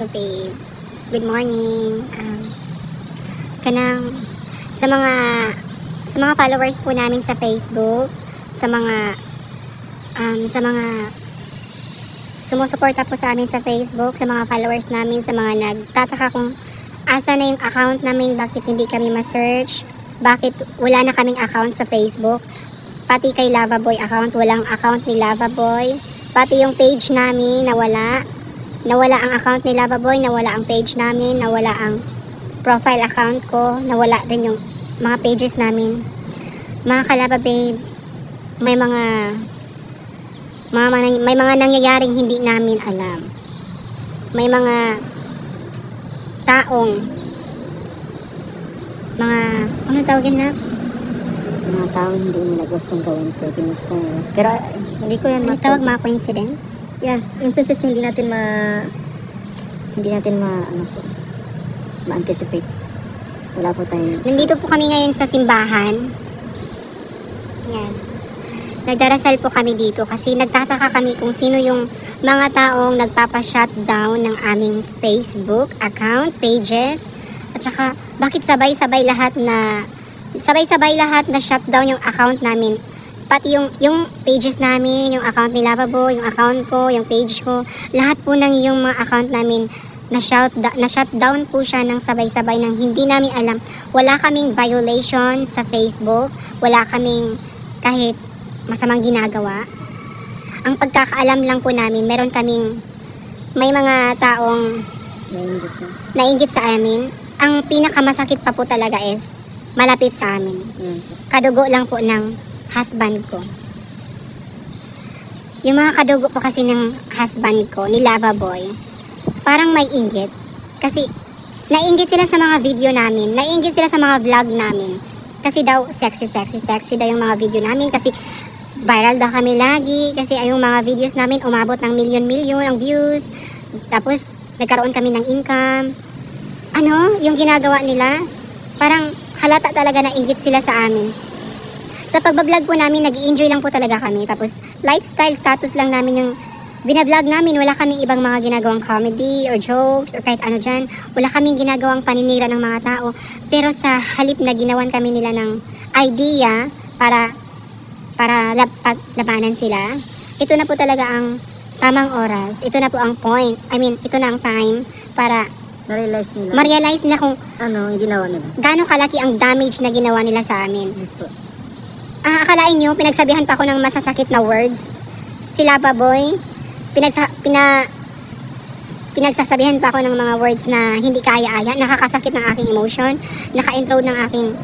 Facebook page. Good morning. Kanang sa mga followers po namin sa Facebook, sa mga sumusuporta po sa amin sa Facebook, sa mga followers namin, sa mga nagtataka kung asa na yung account namin, bakit hindi kami ma-search, bakit wala na kaming account sa Facebook. Pati kay Lavaboy account, walang account ni Lavaboy. Pati yung page namin, nawala ang account ni Lavaboy, nawala ang page namin, nawala ang profile account ko, nawala rin yung mga pages namin. Mga kalaba babe, may mga nangyayaring hindi namin alam. May mga taong ano tawagin na? Mga taong hindi nila gustong gawin ko, ginusto nila. Pero hindi ko yan tawag, mga coincidence? Yeah, instances na hindi natin ma-anticipate. Wala po tayo. Nandito po kami ngayon sa simbahan. Yan. Nagdarasal po kami dito kasi nagtataka kami kung sino yung mga taong nagpapa-shutdown ng aming Facebook account, pages, at saka bakit sabay-sabay lahat na shutdown yung account namin. Pati yung pages namin, yung account ni Lavabo, yung account ko, yung page ko, lahat po ng yung mga account namin na-shutdown po siya ng sabay-sabay nang hindi namin alam. Wala kaming violation sa Facebook, wala kaming kahit masamang ginagawa. Ang pagkakaalam lang po namin, may mga taong nainggit sa amin. Ang pinakamasakit pa po talaga is malapit sa amin. Kadugo lang po ng husband ko. Yung mga kadugo po kasi ng husband ko, ni Lavaboy, parang may inggit. Kasi nainggit sila sa mga video namin, nainggit sila sa mga vlog namin. Kasi daw sexy daw yung mga video namin, kasi viral daw kami lagi, kasi yung mga videos namin umabot ng milyon-milyon ang views. Tapos nagkaroon kami ng income. Yung ginagawa nila, parang halata talaga na inggit sila sa amin. Sa pagbablog po namin, nag-i-enjoy lang po talaga kami. Tapos lifestyle status lang namin yung binablog namin. Wala kaming ibang mga ginagawang comedy or jokes or kahit ano dyan. Wala kaming ginagawang paninira ng mga tao. Pero sa halip na ginawan kami nila ng idea para labanan sila, ito na po talaga ang tamang oras. Ito na po ang point. Ito na ang time para ma-realize nila kung ang ginawa nila. gaano kalaki ang damage na ginawa nila sa amin. Yes po. Akalain nyo, pinagsabihan pa ako ng masasakit na words. Si Lavaboy, pinagsasabihan pa ako ng mga words na hindi kaya-aya, nakakasakit ng aking emotion, naka-intro ng aking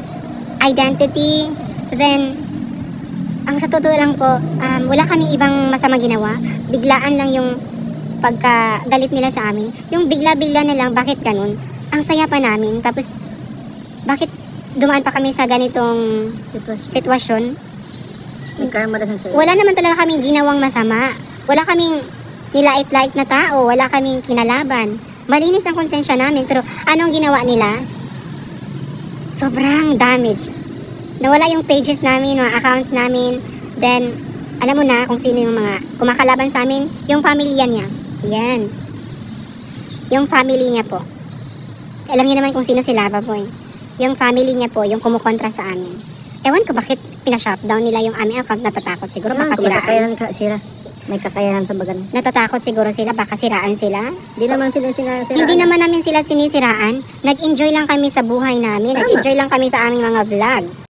identity. Then, ang sa totoo lang po, wala kaming ibang masamang ginawa. Biglaan lang yung pagkagalit nila sa amin. Yung bigla-bigla na lang, bakit ganun? Ang saya pa namin. Tapos, bakit dumaan pa kami sa ganitong sitwasyon? Wala naman talaga kaming ginawang masama. Wala kaming nilait-lait na tao. Wala kaming kinalaban. Malinis ang konsensya namin. Pero anong ginawa nila? Sobrang damage. Nawala yung pages namin, mga accounts namin. Then, alam mo na kung sino yung mga kumakalaban sa amin. Yung pamilya niya. Yan. Yung family niya po. Alam niyo naman kung sino si Lavaboy. Yung family niya po, yung kumukontra sa amin. Ewan ko bakit pina-shutdown nila yung aming account. Natatakot siguro baka siraan. May kakayanan sa bagan. Natatakot siguro sila baka siraan sila. Hindi naman sila sinasiraan. Hindi naman namin sila sinisiraan. Nag-enjoy lang kami sa buhay namin. Nag-enjoy lang kami sa aming mga vlog.